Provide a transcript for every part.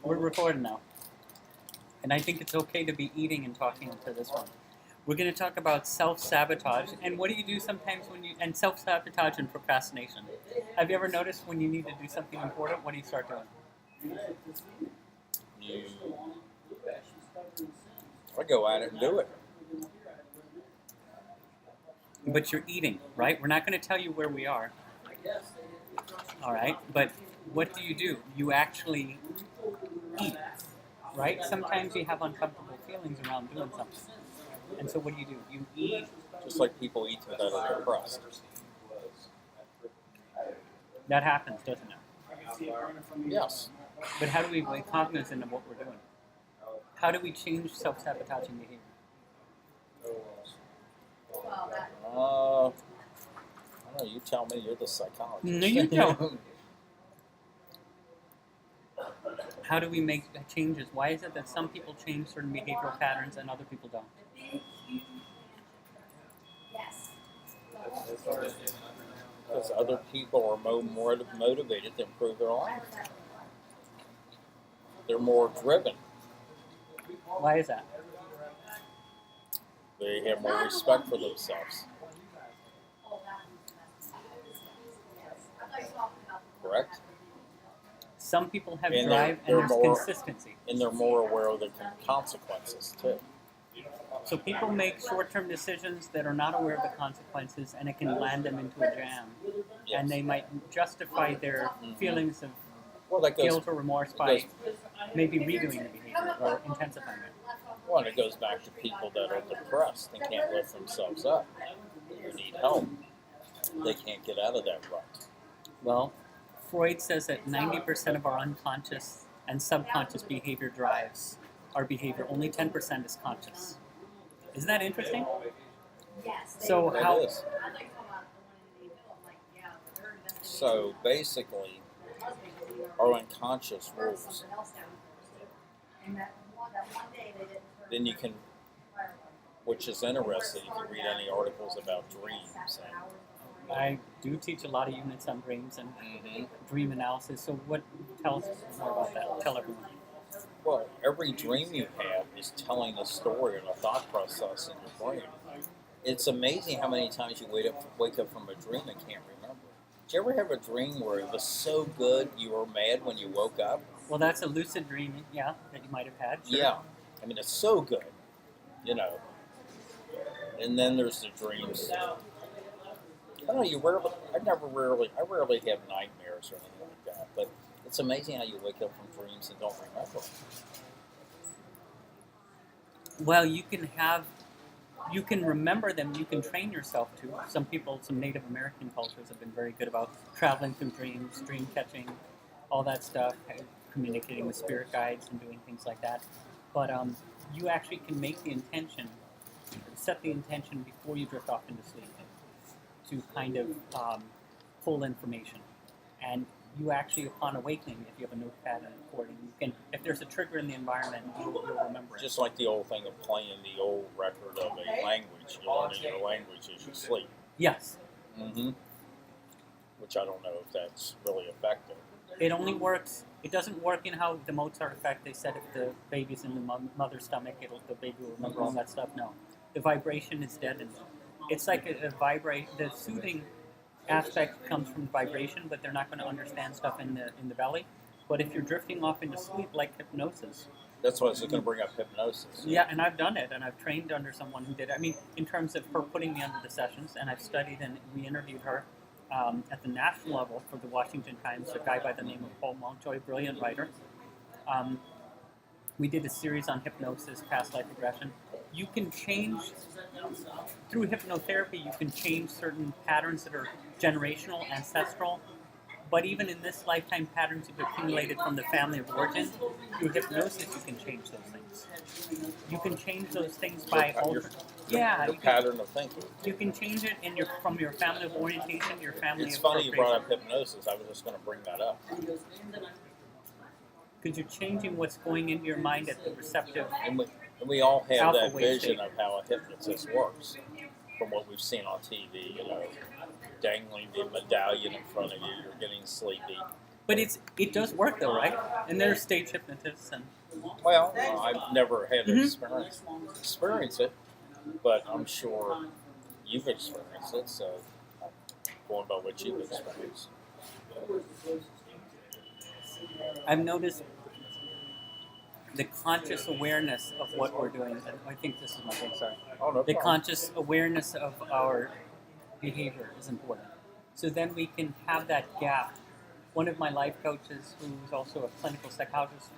We're recording now. And I think it's okay to be eating and talking into this one. We're going to talk about self-sabotage and what do you do sometimes when you... And self-sabotage and procrastination. Have you ever noticed when you need to do something important, what do you start doing? I go at it and do it. But you're eating, right? We're not going to tell you where we are. All right? But what do? You actually eat, right? Sometimes you have uncomfortable feelings around doing something. And so what do? You eat. Just like people eat without a crust. That happens, doesn't it? Yes. But how do we be cognizant of what we're doing? How do we change self-sabotaging behavior? I don't know, you tell me, you're the psychologist. No, you don't. How do we make changes? Why is it that some people change certain behavioral patterns and other people don't? Because other people are more motivated to improve their life. They're more driven. Why is that? They have more respect for themselves. Correct? Some people have And drive they're and there's more- consistency. And they're more aware of the consequences, too. So people make short-term decisions that are not aware of the consequences and it can land them into a jam. Yes. And they might justify their feelings of Well, that goes, guilt or remorse by maybe redoing the behavior or intensifying it. well, and it goes back to people that are depressed and can't lift themselves up, who need help. They can't get out of that rut. Well, Freud says that 90% of our unconscious and subconscious behavior drives our behavior. Only 10% is conscious. Isn't that interesting? So That how? is. So basically, our unconscious rules. Then you can, which is interesting if you read any articles about dreams. I do teach a lot of units on dreams and And, dream analysis. So what? Tell us more about that. Tell everyone. well, every dream you have is telling a story and a thought process in your brain. It's amazing how many times you wake up from a dream and can't remember. Did you ever have a dream where it was so good you were mad when you woke up? Well, that's a lucid dream, yeah, that you might have had. Sure. Yeah. I mean, it's so good, And then there's the dreams. I don't know, I rarely have nightmares or anything like that, but it's amazing how you wake up from dreams and don't remember. Well, you can remember them. You can train yourself to. Some Native American cultures have been very good about traveling through dreams, dream catching, all that stuff, communicating with spirit guides and doing things like that. But you actually can make the intention, set the intention before you drift off into sleep to kind of pull information. And you actually, upon awakening, if you have a notepad and a recording, you can, if there's a trigger in the environment, you'll remember it. Just like the old thing of playing the old record of a language. You're learning your language as you sleep. Yes. Mm-hmm. Which I don't know if that's really effective. It only works. It doesn't work in how the Mozart effect. They said if the baby's in the mother's stomach, the baby will remember all that stuff. No, the vibration is deadened. It's like a vibrate. The soothing aspect comes from vibration, but they're not going to understand stuff in the belly. But if you're drifting off into sleep, like hypnosis. That's why I was going to bring up hypnosis. Yeah, and I've done it, and I've trained under someone who did it. I mean, in terms of her putting me under the sessions, and I've studied, and we interviewed her at the national level for the Washington Times, a guy by the name of Paul Mountjoy, brilliant writer. We did a series on hypnosis, past life regression. You can change, through hypnotherapy, you can change certain patterns that are generational, ancestral, but even in this lifetime, patterns you've accumulated from the family of origin, through hypnosis you can change those things. You can change those things by altering. Yeah, Your pattern of thinking. You can change it from your family of orientation, your family It's of funny you brought up procreation. hypnosis. I was just going to bring that up. Because you're changing what's going into your mind at the receptive. And we all have Alpha that wave vision state. of how a hypnotist works from what we've seen on TV, dangling the medallion in front of you, you're getting sleepy. But it does work though, right? And there's stage hypnotists and Well, I've never had Mhm. experience it, but I'm sure you've experienced it. So, I'm going by what you've experienced. I've noticed the conscious awareness of what we're doing. I think this is my thing. Sorry. Oh no The problem. conscious awareness of our behavior is important. So then we can have that gap. One of my life coaches, who's also a clinical psychologist,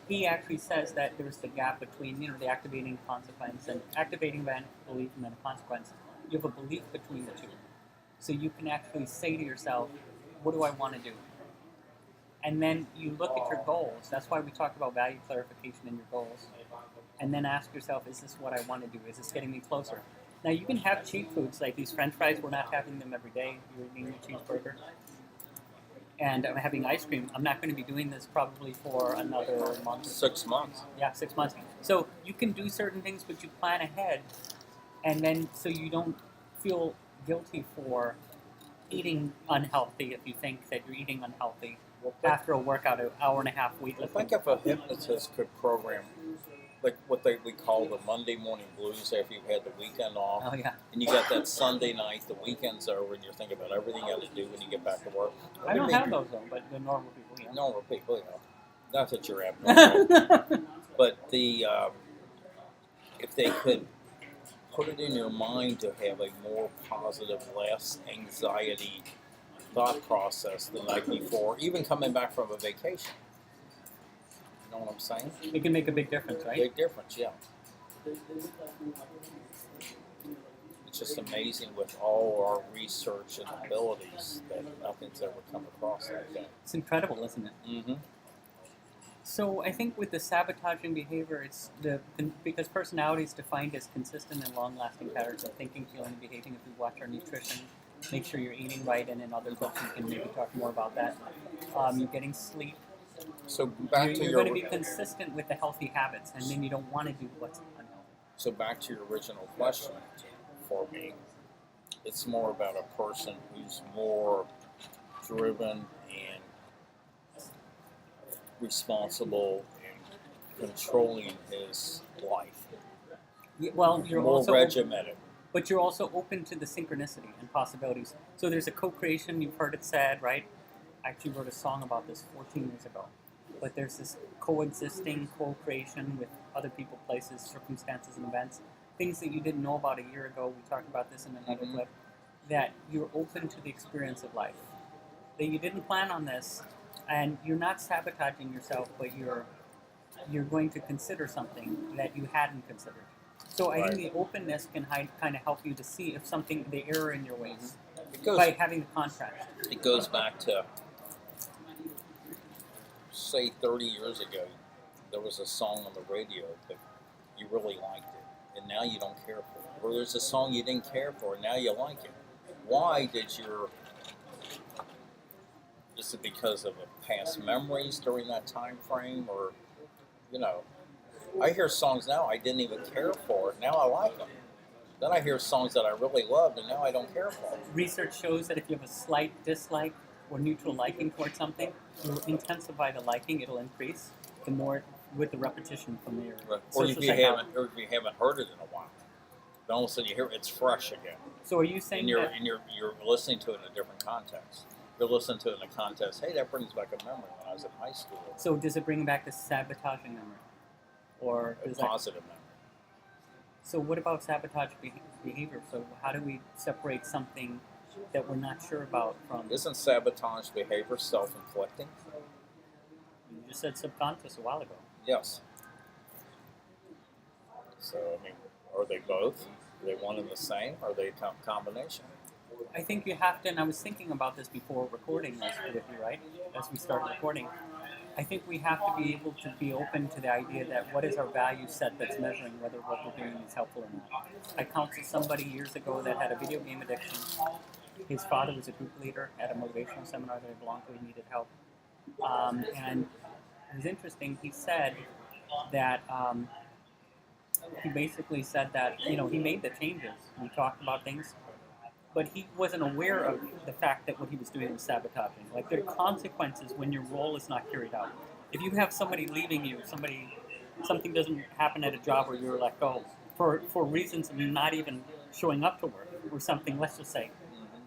he actually says that there's the gap between the activating consequence and activating belief and then a consequence. You have a belief between the two, so you can actually say to yourself, "What do I want to do?" And then you look at your goals. That's why we talk about value clarification in your goals. And then ask yourself, is this what I want to do? Is this getting me closer? Now, you can have cheat foods like these French fries. We're not having them every day. You're eating a cheeseburger. And I'm having ice cream. I'm not going to be doing this probably for another month. 6 months. Yeah, 6 months. So you can do certain things, but you plan ahead. And then so you don't feel guilty for eating unhealthy if you think that you're eating unhealthy after a workout, an hour and a half I weightlifting. think if a hypnotist could program, like what we call the Monday morning blues after you've had the weekend off, Oh, yeah. and you got that Sunday night, the weekend's over, and you're thinking about everything you got to do when you get back to work. I don't have those, though, but the normal people, yeah. Normal people, not that you're abnormal, but if they could put it in your mind to have a more positive, less anxiety thought process the night before, even coming back from a vacation. You know what I'm saying? It can make a big difference, right? Big difference, yeah. It's just amazing with all our research and abilities that nothing's ever come across like that. It's incredible, isn't it? Mm-hmm. So I think with the sabotaging behavior, it's because personality is defined as consistent and long-lasting patterns of thinking, feeling, and behaving. If we watch our nutrition, make sure you're eating right, and in other books we can maybe talk more about that. You're getting sleep. So back to You're your going to be consistent with the healthy habits, and then you don't want to do what's unhealthy. So back to your original question for me, it's more about a person who's more driven and responsible and controlling his life. Well, you're More also regimented. but you're also open to the synchronicity and possibilities. So there's a co-creation. You've heard it said, right? I actually wrote a song about this 14 years ago. But there's this coexisting co-creation with other people, places, circumstances, and events. Things that you didn't know about a year ago. We talked about this in another clip. That you're open to the experience of life. That you didn't plan on this, and you're not sabotaging yourself, but you're going to consider something that you hadn't considered. So I think the openness can kind of help you to see if something, the error in your ways, by having the contrast. It goes back to, say, 30 years ago, there was a song on the radio that you really liked it, and now you don't care for it. Or there's a song you didn't care for, and now you like it. Why did your... Is it because of past memories during that time frame, or, I hear songs now I didn't even care for, and now I like them. Then I hear songs that I really loved, and now I don't care for them. Research shows that if you have a slight dislike or neutral liking towards something, you'll intensify the liking. It'll increase the more with the repetition from your Or if you haven't heard it in a while, then all of a sudden you hear it's fresh again. So are you saying and you're listening to it in a different context. You're listening to it in a context. Hey, that brings back a memory when I was in high school. So does it bring back the sabotaging memory, or a positive memory? So what about sabotage behavior? So how do we separate something that we're not sure about from? Isn't sabotage behavior self-inflicting? You just said subconscious a while ago. Yes. So, I mean, are they both? Are they one and the same? Are they a combination? I think you have to, and I was thinking about this before recording this with you, right? As we started recording. I think we have to be able to be open to the idea that what is our value set that's measuring whether what we're doing is helpful or not. I counseled somebody years ago that had a video game addiction. His father was a group leader at a motivational seminar that I belonged to. He needed help. And it was interesting. He said that he basically said that, he made the changes. We talked about things. but he wasn't aware of the fact that what he was doing was sabotaging. Like there are consequences when your role is not carried out. If you have somebody leaving you, something doesn't happen at a job where you're let go for reasons of not even showing up to work or something, let's just say,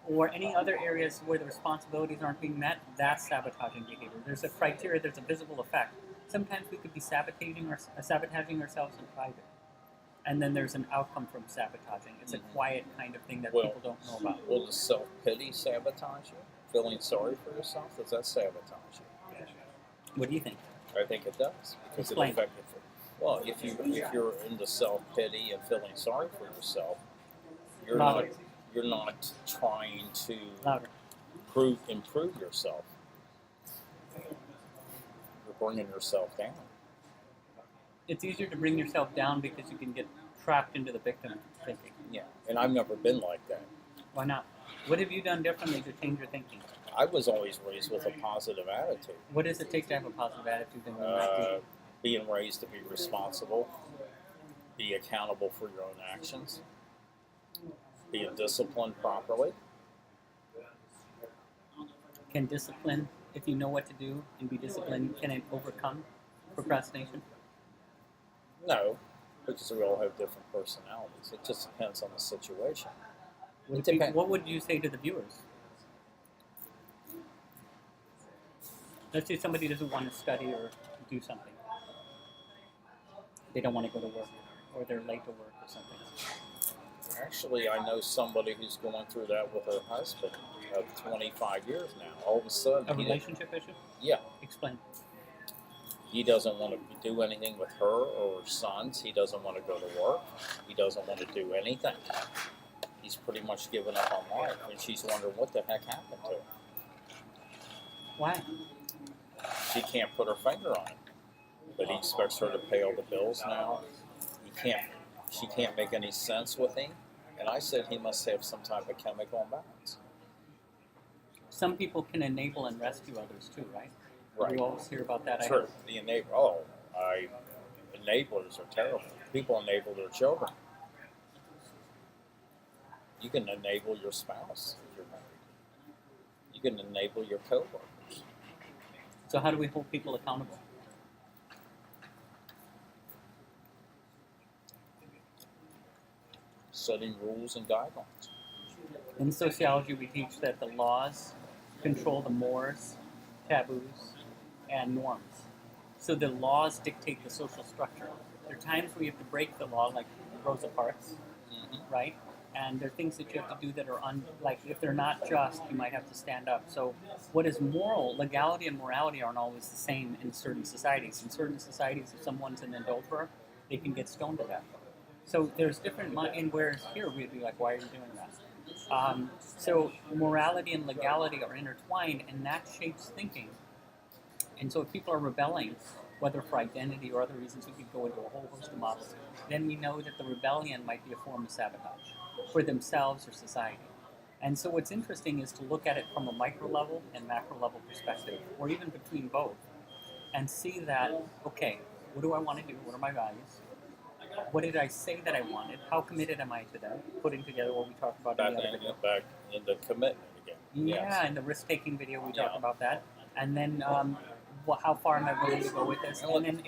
or any other areas where the responsibilities aren't being met, that's sabotaging behavior. There's a criteria, there's a visible effect. Sometimes we could be sabotaging ourselves in private. And then there's an outcome from sabotaging. It's a quiet kind of thing that Well, people don't know about. Will the self-pity sabotage you? Feeling sorry for yourself, does that sabotage you? What do you think? I think it does. Because Explain. it affects you. Well, if you're into self-pity and feeling sorry for yourself, you're Louder. not trying to Louder. improve yourself. You're bringing yourself down. It's easier to bring yourself down because you can get trapped into the victim thinking. Yeah, and I've never been like that. Why not? What have you done differently to change your thinking? I was always raised with a positive attitude. What does it take to have a positive attitude in life? Being raised to be responsible, be accountable for your own actions, being disciplined properly. Can discipline, if you know what to do and be disciplined, can it overcome procrastination? No, because we all have different personalities. It just depends on the situation. What would you say to the viewers? Let's say somebody doesn't want to study or do something. They don't want to go to work, or they're late to work or something. Actually, I know somebody who's going through that with her husband of 25 years now. All of a sudden, A relationship issue? Yeah. Explain. He doesn't want to do anything with her or her sons. He doesn't want to go to work. He doesn't want to do anything. He's pretty much given up on life, and she's wondering what the heck happened to him. Why? She can't put her finger on it, but he expects her to pay all the bills now. She can't make any sense with him, and I said he must have some type of chemical imbalance. Some people can enable and rescue others too, right? Right. You always hear about that. True. The enablers are terrible. People enable their children. You can enable your spouse if you're married. You can enable your coworkers. So how do we hold people accountable? Setting rules and guidelines. In sociology, we teach that the laws control the mores, taboos, and norms. So the laws dictate the social structure. There are times where you have to break the law, like Rosa Parks, right? And there are things that you have to do that are like if they're not just, you might have to stand up. So what is moral, legality and morality aren't always the same in certain societies. In certain societies, if someone's an adulterer, they can get stoned to death. So there's different, and whereas here we'd be like, why are you doing that? So morality and legality are intertwined, and that shapes thinking. And so if people are rebelling, whether for identity or other reasons, we could go into a whole host of models, then we know that the rebellion might be a form of sabotage for themselves or society. And so what's interesting is to look at it from a micro level and macro level perspective, or even between both, and see that, okay, what do I want to do? What are my values? What did I say that I wanted? How committed am I to that? Putting together what we talked about in the other video. Back into commitment again. Yeah, Yes. in the risk-taking video we talked about that. And then how far am I willing to go with this? And then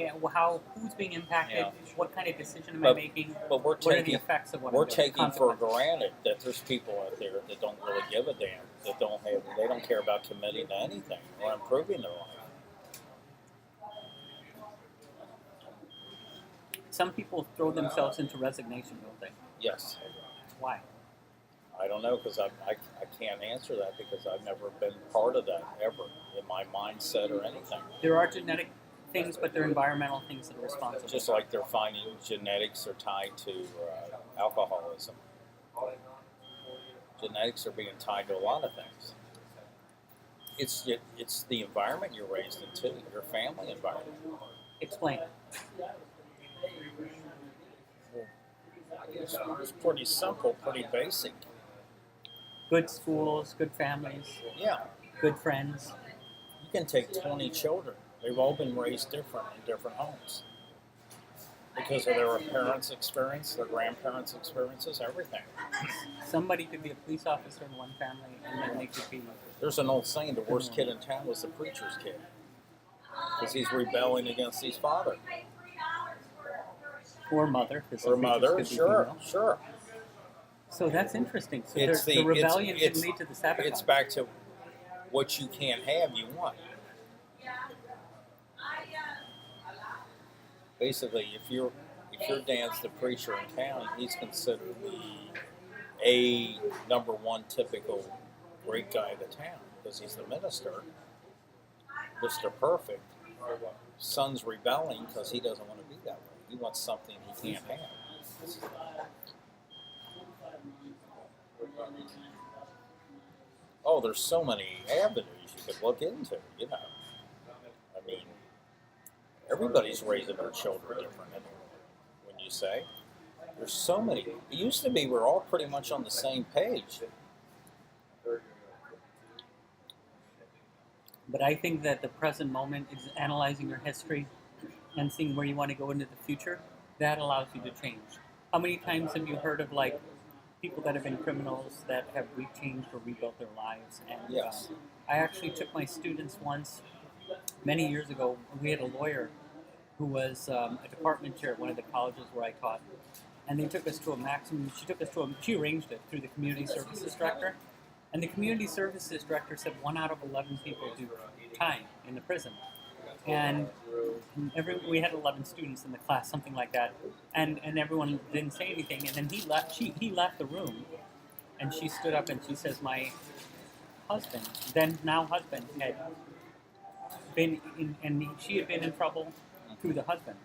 who's being impacted? Yeah. What kind of decision am I making? But What are the effects of what I'm doing? taking for granted that there's people out there that don't really give a damn, that they don't care about committing to anything or improving their life. Some people throw themselves into resignation, don't they? Yes. Why? I don't know, because I can't answer that because I've never been part of that ever in my mindset or anything. There are genetic things, but they're environmental things that are responsible. Just like they're finding genetics are tied to alcoholism. Genetics are being tied to a lot of things. It's the environment you're raised in too, your family environment. Explain. It's pretty simple, pretty basic. Good schools, good families, Yeah. good friends. You can take 20 children. They've all been raised different in different homes. Because of their parents' experience, their grandparents' experiences, everything. Somebody could be a police officer in one family, and then they could be. There's an old saying: the worst kid in town was the preacher's kid, because he's rebelling against his father Or mother. or mother. Sure, sure. So that's interesting. So It's the rebellion can lead to the sabotage. It's back to what you can't have, you want. Basically, if your dad's the preacher in town, he's considered the number one typical great guy of the town because he's the minister, Mr. Perfect. Son's rebelling because he doesn't want to be that way. He wants something he can't have. Oh, there's so many avenues you could look into, you know. I mean, everybody's raising their children different anyway, when you say. There's so many. It used to be we're all pretty much on the same page. But I think that the present moment is analyzing your history and seeing where you want to go into the future. That allows you to change. How many times have you heard of like people that have been criminals that have changed or rebuilt their lives? And Yes. I actually took my students once, many years ago. We had a lawyer who was a department chair at one of the colleges where I taught, and they took us to a maximum. She arranged it through the community services director, and the community services director said 1 out of 11 people do time in the prison, and we had 11 students in the class, something like that, and everyone didn't say anything, and then he left. He left the room, and she stood up and she says, "My husband, then now husband, had been in, and she had been in trouble through the husband,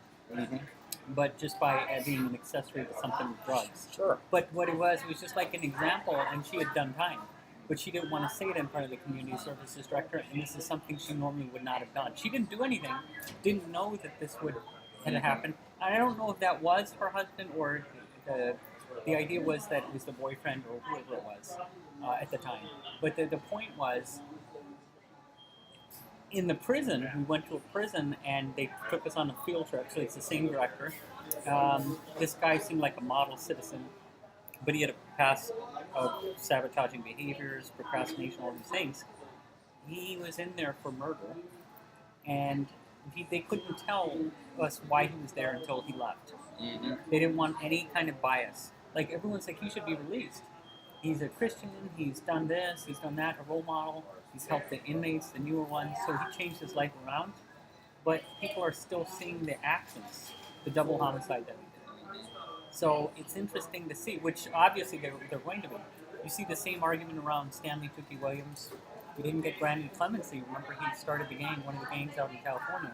but just by being an accessory to something with drugs. Sure. But what it was just like an example, and she had done time, but she didn't want to say it in front of the community services director, and this is something she normally would not have done. She didn't do anything, didn't know that this would had happened. And I don't know if that was her husband or the idea was that it was the boyfriend or whoever it was at the time. But the point was, in the prison, we went to a prison and they took us on a field trip. So it's the same director. This guy seemed like a model citizen, but he had a past of sabotaging behaviors, procrastination, all these things. He was in there for murder, and they couldn't tell us why he was there until he left. They didn't want any kind of bias. Like, everyone's like, he should be released. He's a Christian, he's done this, he's done that, a role model, he's helped the inmates, the newer ones, so he changed his life around. But people are still seeing the actions, the double homicide that he did. So it's interesting to see, which obviously they're going to be. You see the same argument around Stanley Tookie Williams. He didn't get granted clemency. Remember, he started the gang, one of the gangs out in California.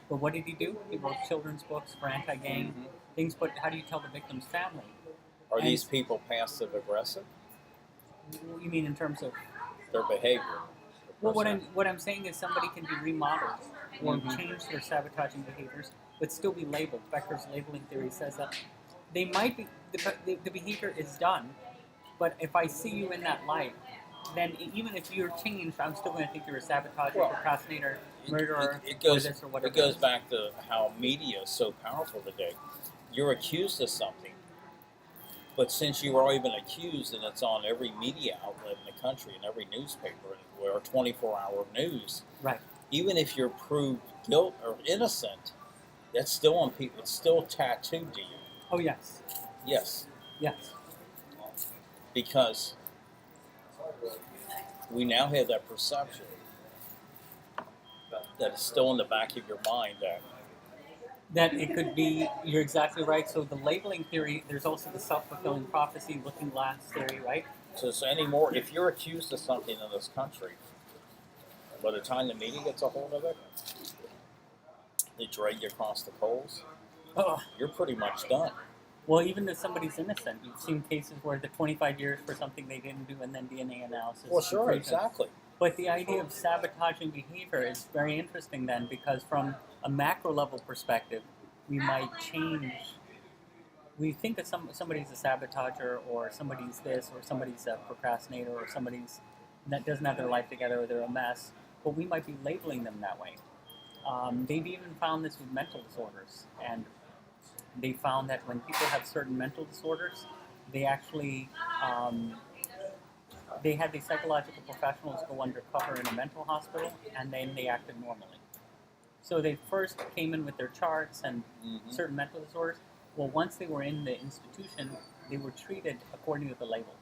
But what did he do? He wrote children's books for anti-gang things, but how do you tell the victim's family? Are these people passive aggressive? You mean in terms of their behavior? Well, what I'm saying is somebody can be remodeled or change their sabotaging behaviors, but still be labeled. Becker's labeling theory says that they might be the behavior is done, but if I see you in that light, then even if you're changed, I'm still going to think you're a sabotager, procrastinator, murderer, it goes, or this or whatever. It goes back to how media is so powerful today. You're accused of something, but since you are even accused, and it's on every media outlet in the country and every newspaper or 24-hour news, right? Even if you're proved guilt or innocent, that's still on people. It's still tattooed to you. Oh yes. Yes. Yes. Because we now have that perception that it's still in the back of your mind that it could be, you're exactly right. So the labeling theory, there's also the self-fulfilling prophecy, looking glass theory, right? So anymore, if you're accused of something in this country, by the time the media gets a hold of it, they drag you across the coals, you're pretty much done. Well, even if somebody's innocent, you've seen cases where the 25 years for something they didn't do and then DNA analysis. Well, sure, exactly. But the idea of sabotaging behavior is very interesting then, because from a macro level perspective, we might change. We think that somebody's a sabotager, or somebody's this, or somebody's a procrastinator, or somebody's that doesn't have their life together, or they're a mess. But we might be labeling them that way. They've even found this with mental disorders, and they found that when people have certain mental disorders, they actually they had these psychological professionals go undercover in a mental hospital, and then they acted normally. So they first came in with their charts and certain mental disorders. Well, once they were in the institution, they were treated according to the label,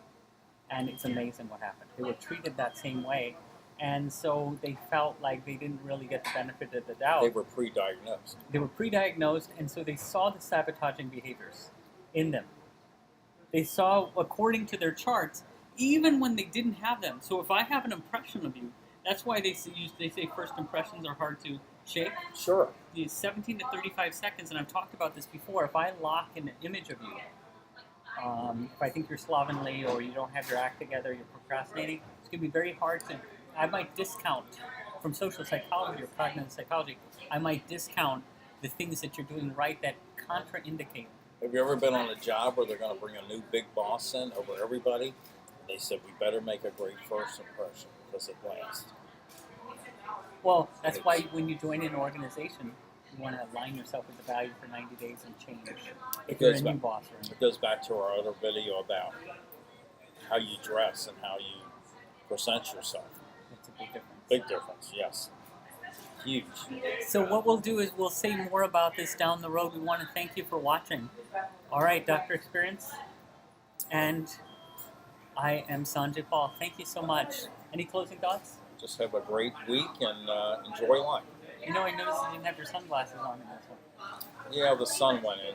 and it's amazing what happened. They were treated that same way, and so they felt like they didn't really get the benefit of the doubt. They were pre-diagnosed. They were pre-diagnosed, and so they saw the sabotaging behaviors in them. They saw, according to their charts, even when they didn't have them. So if I have an impression of you, that's why they say first impressions are hard to shake. Sure. The 17 to 35 seconds, and I've talked about this before, if I lock an image of you, if I think you're slovenly or you don't have your act together, you're procrastinating, it's going to be very hard to, I might discount, from social psychology or cognitive psychology, I might discount the things that you're doing right that contraindicate. Have you ever been on a job where they're going to bring a new big boss in over everybody? They said, we better make a great first impression because it lasts. Well, that's why when you join an organization, you want to align yourself with the value for 90 days and change. If you're a new boss or It goes back to our other video about how you dress and how you present yourself. It's a big difference. Big difference, yes. Huge. So what we'll do is we'll say more about this down the road. We want to thank you for watching. All right, Dr. Experience. And I am Sanjay Paul. Thank you so much. Any closing thoughts? Just have a great week and enjoy life. You know, I noticed you didn't have your sunglasses on in this one. Yeah, the sun went in.